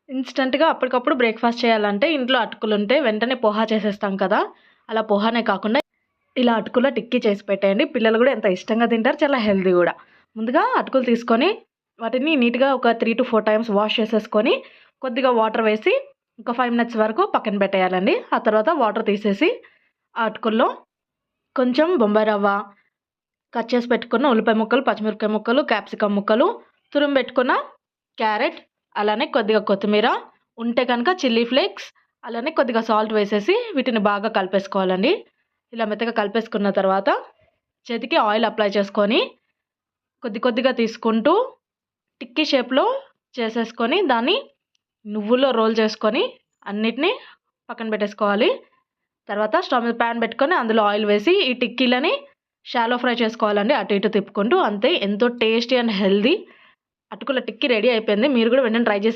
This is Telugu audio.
ఇన్‌స్టంట్‌గా అప్పటికప్పుడు బ్రేక్‌ఫాస్ట్ చేయాలంటే ఇంట్లో అటుకులుంటే వెంటనే పోహా చేసేస్తాం కదా! అలా పోహానే కాకుండా ఇలా అటుకుల టిక్కీ చేసి పెట్టేయండి. పిల్లలు గూడా ఎంత ఇష్టంగా తింటారు. చాలా హెల్తీ గూడా. ముందుగా అటుకులు తీసుకొని వాటిని నీట్‌గా ఒక 3-4 టైమ్స్ వాష్ చేసేసుకొని కొద్దిగా వాటర్ వేసి ఒక 5 మినిట్స్ వరకు పక్కన పెట్టేయాలండి. ఆ తర్వాత వాటర్ తీసేసి ఆ అటుకుల్లో కొంచెం బొంబాయి రవ్వ, కట్ చేసి పెట్టుకున్న ఉల్లిపాయ ముక్కలు, పచ్చిమిరపకాయ ముక్కలు, క్యాప్సికమ్ ముక్కలు, తురుము పెట్టుకున్న క్యారెట్, అలానే కొద్దిగా కొత్తిమీర, ఉంటే గనక చిల్లీ ఫ్లేక్స్, అలానే కొద్దిగా సాల్ట్ వేసేసి వీటిని బాగా కలిపేసుకోవాలండి. ఇలా మెత్తగా కలిపేసుకున్న తర్వాత చేతికి ఆయిల్ అప్లై చేసుకొని కొద్ది కొద్దిగా తీసుకుంటూ టిక్కీ షేప్‌లో చేసేసుకొని దాన్ని నువ్వుల్లో రోల్ చేసుకొని అన్నిటిని పక్కన పెట్టేసుకోవాలి. తర్వాత స్టవ్ మీద పాన్ పెట్టుకొని అందులో ఆయిల్ వేసి ఈ టిక్కీలని షాలో ఫ్రై చేసుకోవాలండి. అటు ఇటు తిప్పుకుంటూ. అంతే ఎంతో టేస్టీ అండ్ హెల్తీ అటుకుల టిక్కీ రెడీ అయిపోయింది. మీరు కూడా వెంటనే ట్రై చేసే